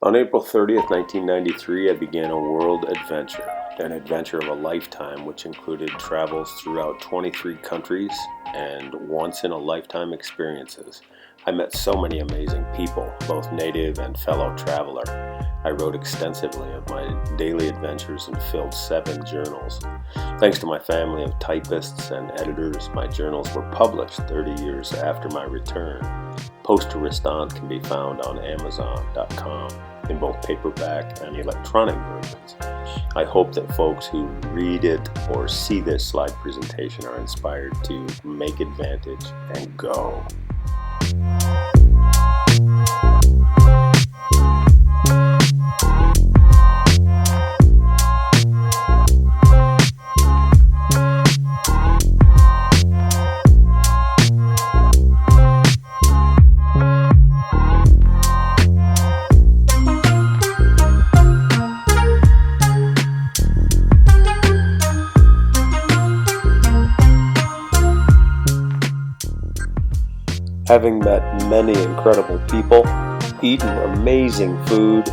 On April 30th, 1993, I began a world adventure, an adventure of a lifetime which included travels throughout 23 countries and once-in-a-lifetime experiences. I met so many amazing people, both native and fellow traveler. I wrote extensively of my daily adventures and filled 7 journals. Thanks to my family of typists and editors, my journals were published 30 years after my return. Poste Restante can be found on Amazon.com in both paperback and electronic versions. I hope that folks who read it or see this slide presentation are inspired to make advantage and go. Having met many incredible people, eaten amazing food,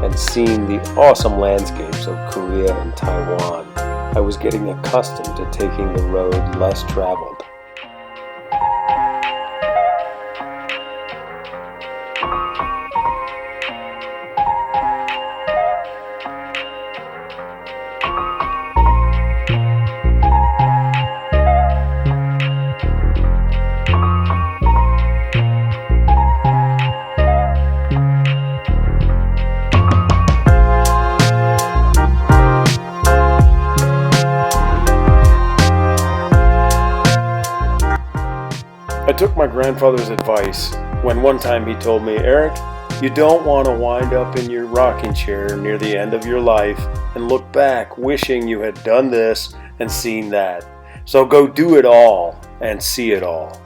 and seen the awesome landscapes of Korea and Taiwan, I was getting accustomed to taking the road less traveled. I took my grandfather's advice when one time he told me, "Eric, you don't want to wind up in your rocking chair near the end of your life and look back wishing you had done this and seen that. So go do it all and see it all."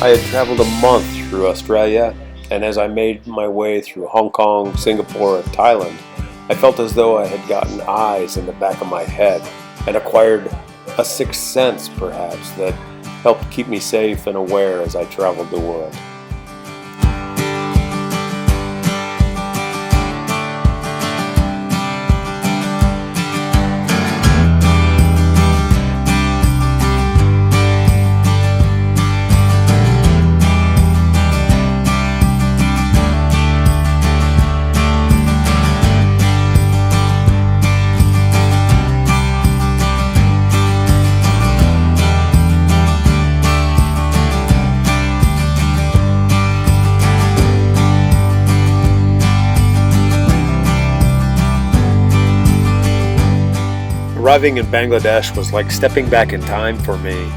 I had traveled a month through Australia, and as I made my way through Hong Kong, Singapore, and Thailand, I felt as though I had gotten eyes in the back of my head and acquired a sixth sense, perhaps, that helped keep me safe and aware as I traveled the world. Arriving in Bangladesh was like stepping back in time for me,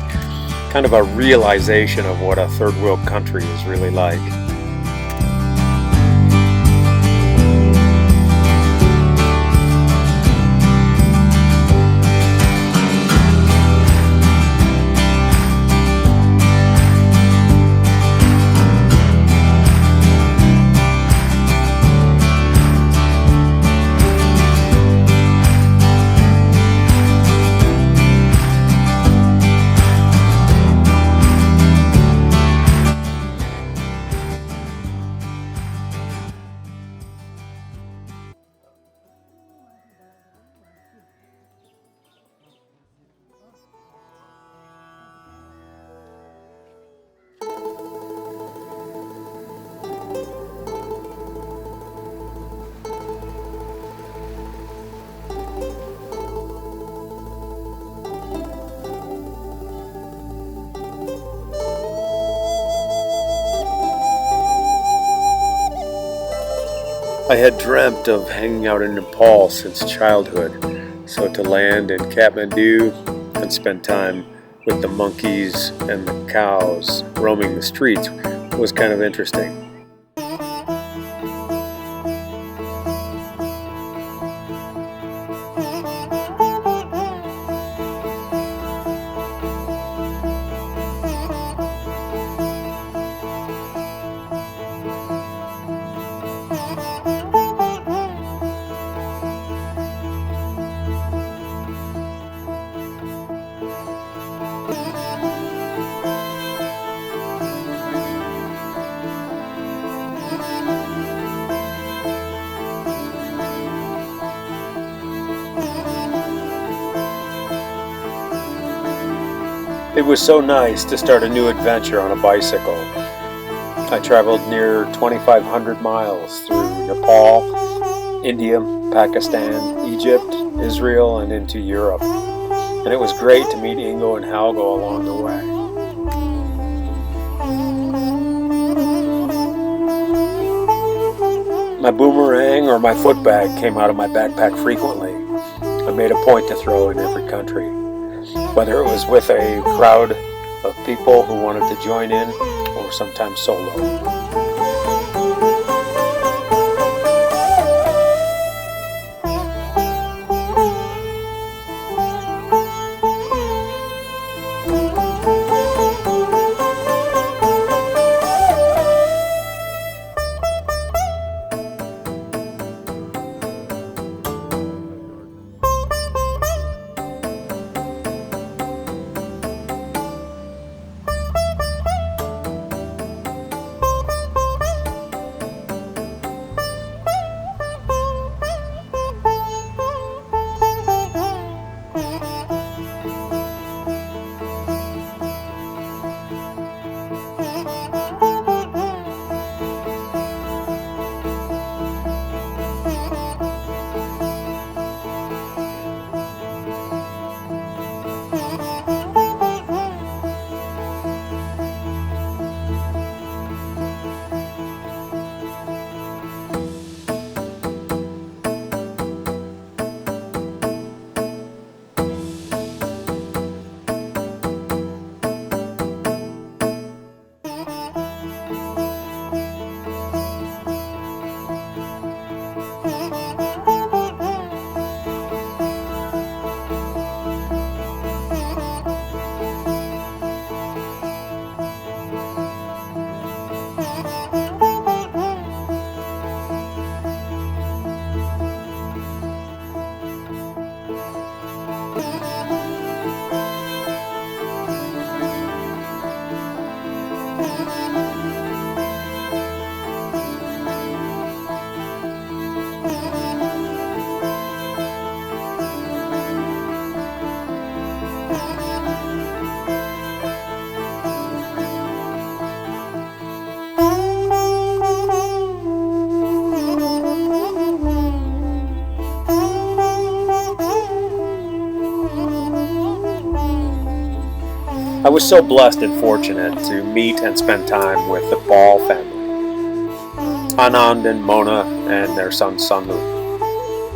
kind of a realization of what a third world country is really like. I had dreamt of hanging out in Nepal since childhood, so to land in Kathmandu and spend time with the monkeys and the cows roaming the streets was kind of interesting. It was so nice to start a new adventure on a bicycle. I traveled near 2,500 miles through Nepal, India, Pakistan, Egypt, Israel, and into Europe. And it was great to meet Ingo and Halgo along the way. My boomerang or my foot bag came out of my backpack frequently. I made a point to throw in every country, whether it was with a crowd of people who wanted to join in or sometimes solo. I was so blessed and fortunate to meet and spend time with the Ball family, Anand and Mona and their son Sanu.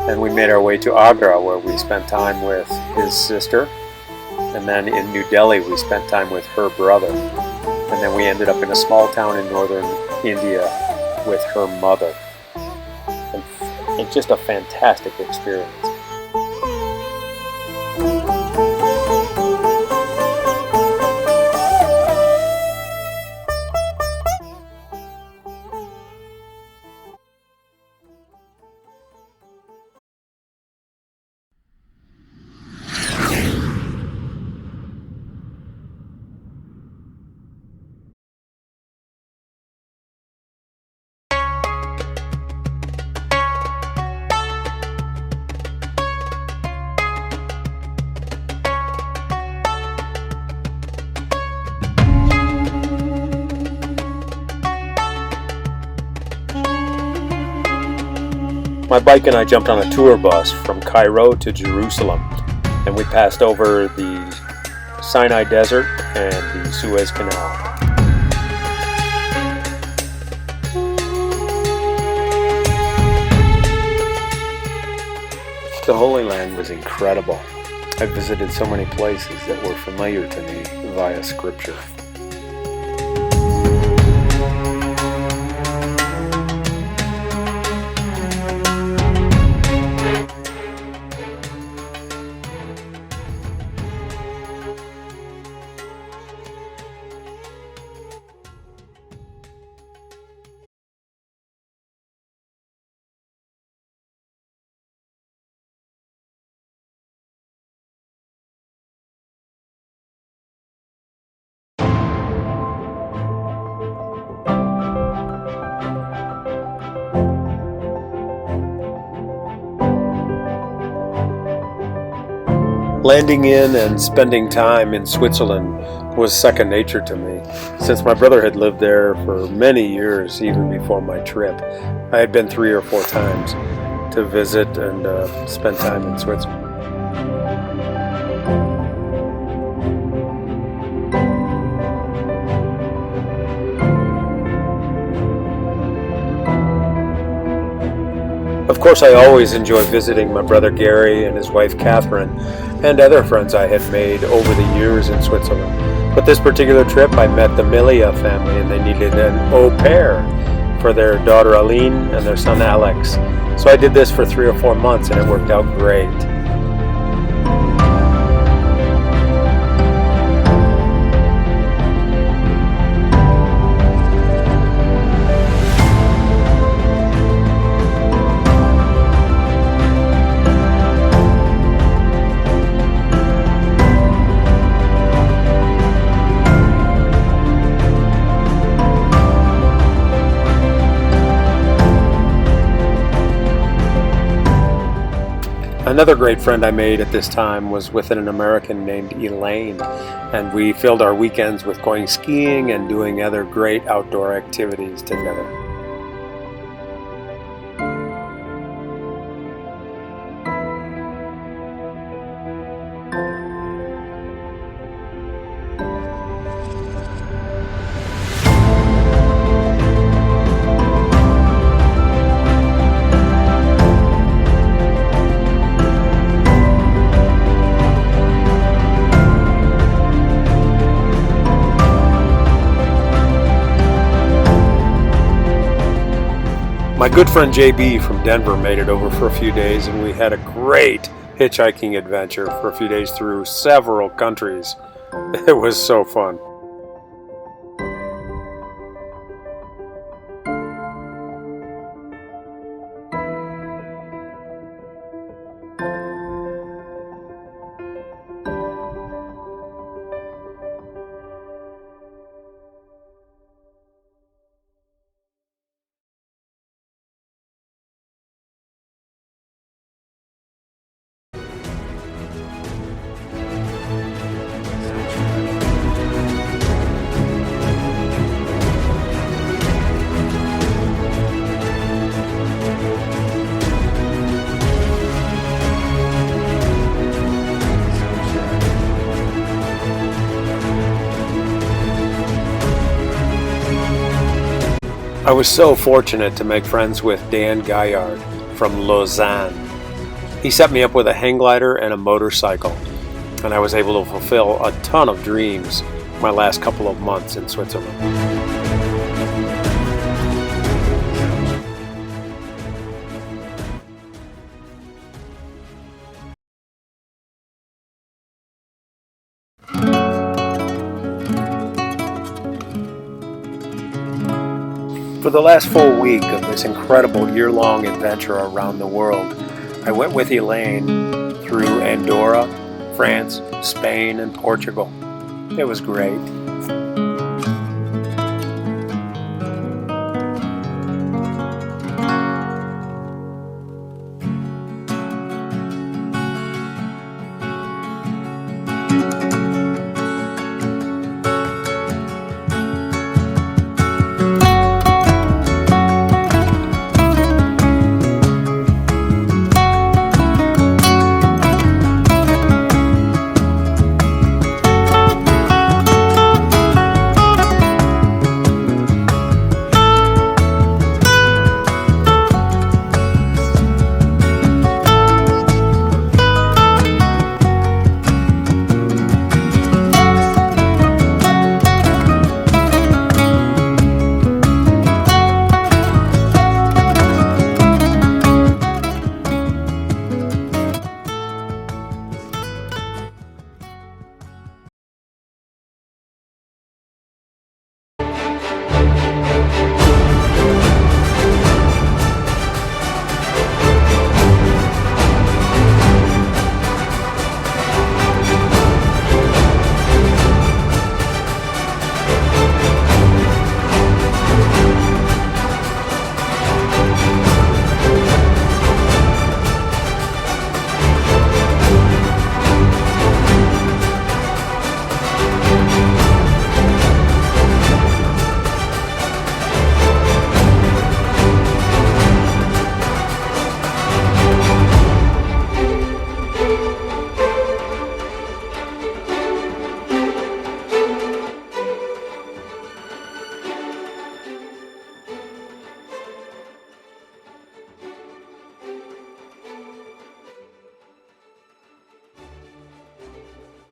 Then we made our way to Agra, where we spent time with his sister, and then in New Delhi we spent time with her brother, and then we ended up in a small town in northern India with her mother. And it's just a fantastic experience. My bike and I jumped on a tour bus from Cairo to Jerusalem, and we passed over the Sinai Desert and the Suez Canal. The Holy Land was incredible. I visited so many places that were familiar to me via scripture. Landing in and spending time in Switzerland was second nature to me, since my brother had lived there for many years even before my trip. I had been 3 or 4 times to visit and spend time in Switzerland. Of course, I always enjoy visiting my brother Gary and his wife Catherine and other friends I had made over the years in Switzerland. But this particular trip, I met the Milia family, and they needed an au pair for their daughter Aline and their son Alex. So I did this for 3 or 4 months, and it worked out great. Another great friend I made at this time was with an American named Elaine, and we filled our weekends with going skiing and doing other great outdoor activities together. My good friend JB from Denver made it over for a few days, and we had a great hitchhiking adventure for a few days through several countries. It was so fun. I was so fortunate to make friends with Dan Gaillard from Lausanne. He set me up with a hang glider and a motorcycle, and I was able to fulfill a ton of dreams my last couple of months in Switzerland. For the last full week of this incredible year-long adventure around the world, I went with Elaine through Andorra, France, Spain, and Portugal. It was great.